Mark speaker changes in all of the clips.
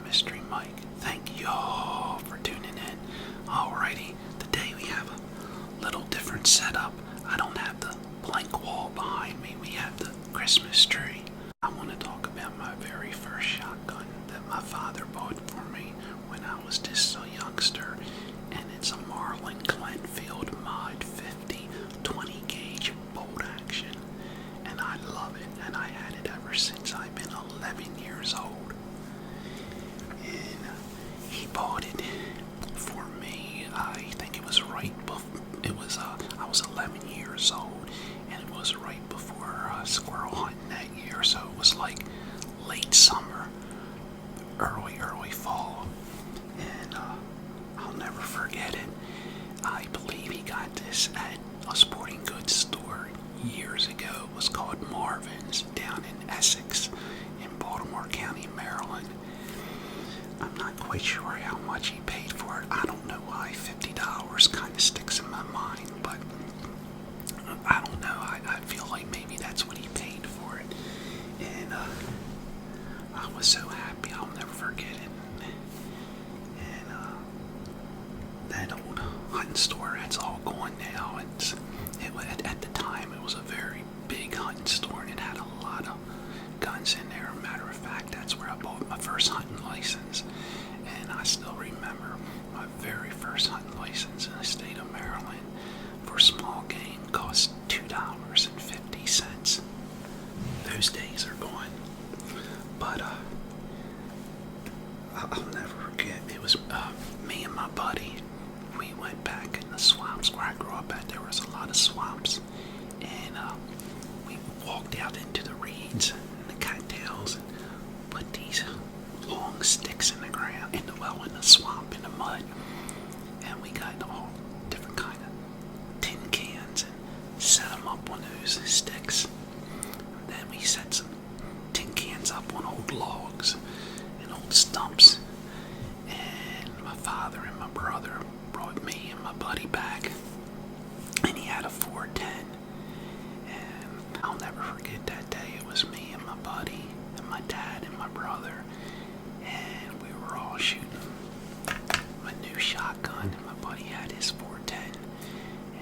Speaker 1: Mystery Mike. Thank you all for tuning in. Alrighty, today we have a little different setup. I don't have the blank wall behind me. We have the Christmas tree. I want to talk about my very first shotgun that my father bought for me when I was just a youngster. And it's a Marlin Glenfield Mod 50 20 gauge bolt action. And I love it. And I had it ever since I've been 11 years old. And he bought it for me. I think it was right before I was 11 years old, and it was right before squirrel hunting that year. So it was like late summer, early fall, and I'll never forget it. I believe he got this at a sporting goods store years ago. It was called Marvin's down in Essex in Baltimore County, Maryland. I'm not quite sure how much he paid for it. I don't know why $50 kind of sticks in my mind, but I don't know. I feel like maybe that's what he paid for it. And I was so happy. I'll never forget it. And that old hunting store, that's all gone now. At the time, it was a very big hunting store, and it had a lot of guns in there. Matter of fact, that's where I bought my first hunting license. And I still remember my very first hunting license in the state of Maryland for small game cost $2.50. Those days are gone. But I'll never forget. It was me and my buddy. We went back in the swamps where I grew up at. There was a lot of swamps. And we walked out into the reeds and the cattails and put these long sticks in the ground, in the swamp, in the mud. And we got all different kind of tin cans and set them up on those sticks. And then we set some tin cans up on old logs and old stumps. And my father and my brother brought me and my buddy back. And he had a 410. And I'll never forget that day. It was me and my buddy and my dad and my brother. And we were all shooting my new shotgun. And my buddy had his 410.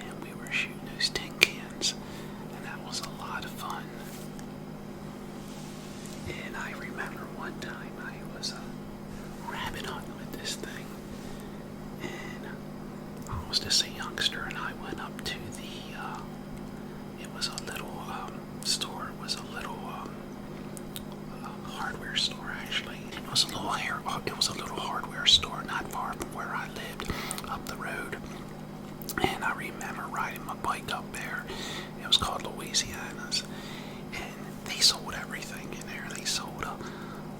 Speaker 1: And we were shooting those tin cans. And that was a lot of fun. And I remember one time I was rabbit hunting with this thing. And I was just a youngster, and I went up to it was a little store. It was a little hardware store, actually. It was a little hardware store not far from where I lived, up the road. And I remember riding my bike up there. It was called Louisiana's, and they sold everything in there. They sold a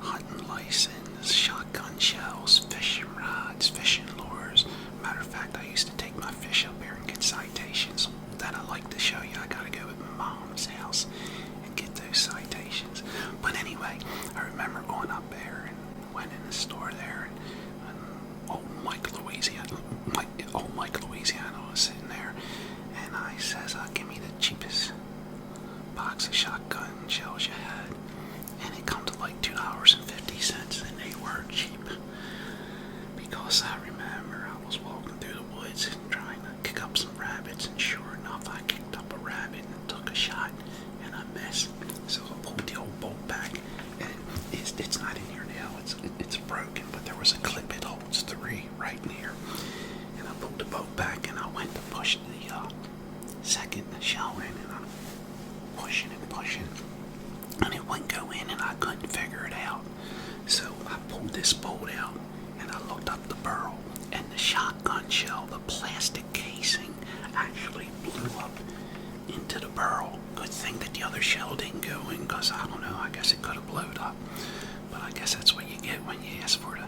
Speaker 1: hunting license, shotgun shells, fishing rods, fishing lures. Matter of fact, I used to take my fish up there and get citations that I like to show you. I gotta go to my mom's house and get those citations. But anyway, I remember going up there and went in the store there, and old Mike Louisiana was sitting there, and I says, give me the cheapest box of shotgun shells you had. And it come to like $2.50, and they were cheap. Because I remember I was walking through the woods and trying to kick up some rabbits, and sure enough, I kicked up a rabbit and took a shot, and I missed. So I pulled the old bolt back, and it's not in here now. It's broken, but there was a clip. It holds 3 right in here. And I pulled the bolt back, and I went to push the second shell in, and I'm pushing, and it wouldn't go in, and I couldn't figure it out. So I pulled this bolt out, and I looked up the barrel, and the shotgun shell, the plastic casing, actually blew up into the barrel. Good thing that the other shell didn't go in, because I don't know, I guess it could have blown up. But I guess that's what you get when you ask for the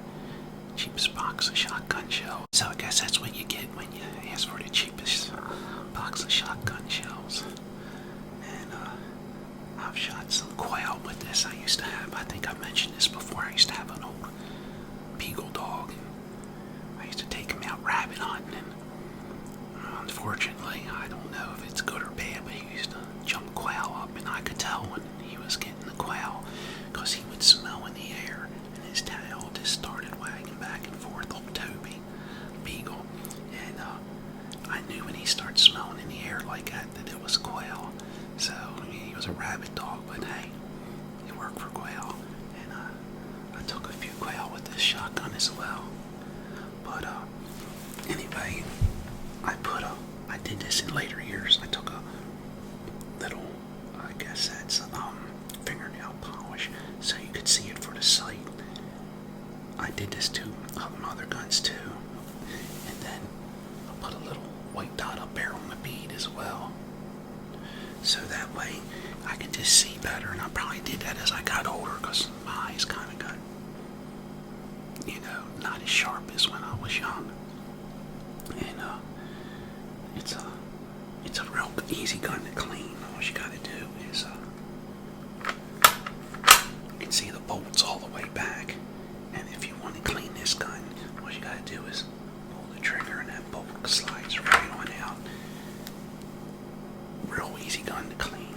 Speaker 1: cheapest box of shotgun shells. So I guess that's what you get when you ask for the cheapest box of shotgun shells. And I've shot some quail with this. I think I mentioned this before, I used to have an old beagle dog. I used to take him out rabbit hunting, and unfortunately, I don't know if it's good or bad, but he used to jump quail up, and I could tell when he was getting the quail, because he would smell in the air, and his tail just started the shotgun as well. But anyway, I did this in later years. I took a little, I guess that's fingernail polish, so you could see it for the sight. I did this to other guns too, and then I put a little white dot up there on the bead as well, so that way I can just see better. And I probably did that as I got older because my eyes kind of got, not as sharp as when I was young. And it's a real easy gun to clean. All you got to do is you can see the bolts all the way back. And if you want to clean this gun, all you got to do is pull the trigger and that bolt slides right on out. Real easy gun to clean.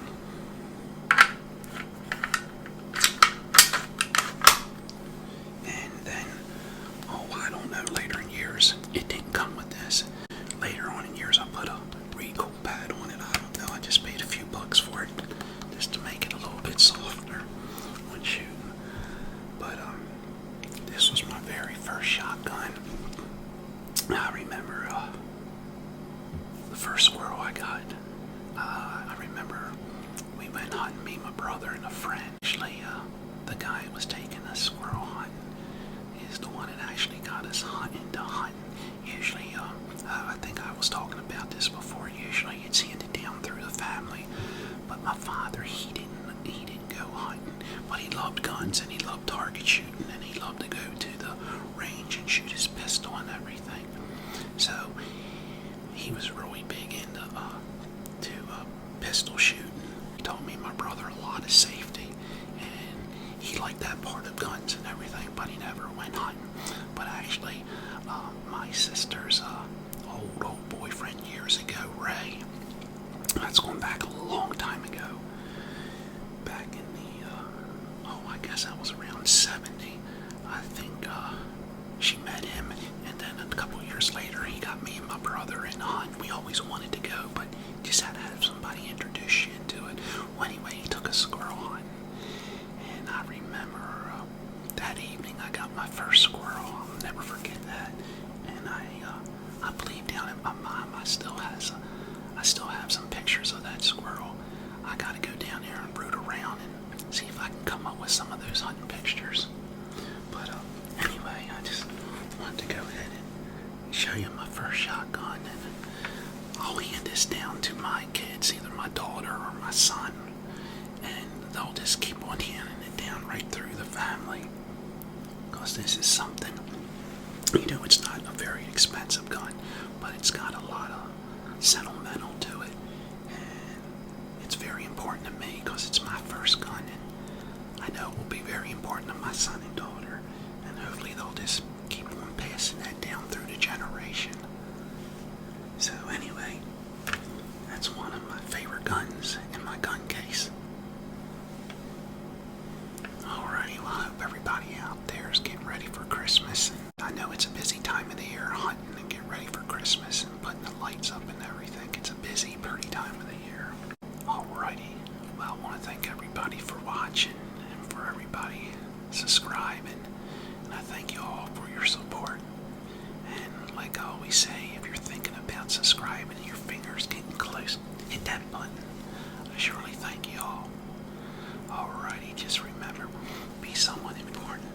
Speaker 1: And then, I don't know, later in years, it didn't come with this. Later on in years, I put a recoil pad on it. I don't know, I just paid a few bucks for it just to make it a little bit softer when shooting. But this was my very first shotgun. I remember the first squirrel I got. I remember we went hunting, me, my brother, and a friend. Actually, the guy who was taking us squirrel hunting is the one that actually got us into hunting. Usually, I think I was talking about this before. Usually, it's handed down through the family. But my father, he didn't go hunting, but he loved guns and he loved target shooting and he loved to go to the range and shoot his pistol and everything. So he was really big into pistol shooting. He taught me and my brother a lot of safety, and he liked that part of guns and everything, but he never went hunting. But actually, my sister's old boyfriend years ago, Ray, that's going back a long time ago, back in the, I guess I was around 70, I think she met him, and then a couple years later he got me and my brother in the hunt. We always wanted to go, but just had to have somebody introduce you into it. Well, anyway, he took us squirrel hunting, and I remember that evening I got my first squirrel. I'll never forget that. And I believe down in my mom I still have some pictures of that squirrel. I gotta go down there and root around and see if I can come up with some of those hunting pictures. But anyway, I just wanted to go ahead and show you my first shotgun, and I'll hand this down to my kids, either my daughter or my son, and they'll just keep on handing it down right through the family, because this is something, it's not a very expensive gun, but it's got a lot of sentimental to it, and it's very important to me because it's my first gun, and I know it will be very important to my son and daughter, and hopefully they'll just keep on passing that down through the generation. So anyway, that's one of my favorite guns in my gun case. Alrighty, well, I hope everybody out there is getting ready for Christmas. I know it's a busy time of the year, hunting and getting ready for Christmas and putting the lights up and everything. It's a busy, pretty time of the year. Alrighty, well, I want to thank everybody for watching and for everybody subscribing. And I thank you all for your support. And like I always say, if you're thinking about subscribing and your finger's getting close, hit that button. I surely thank you all. Alrighty, just remember, be someone important.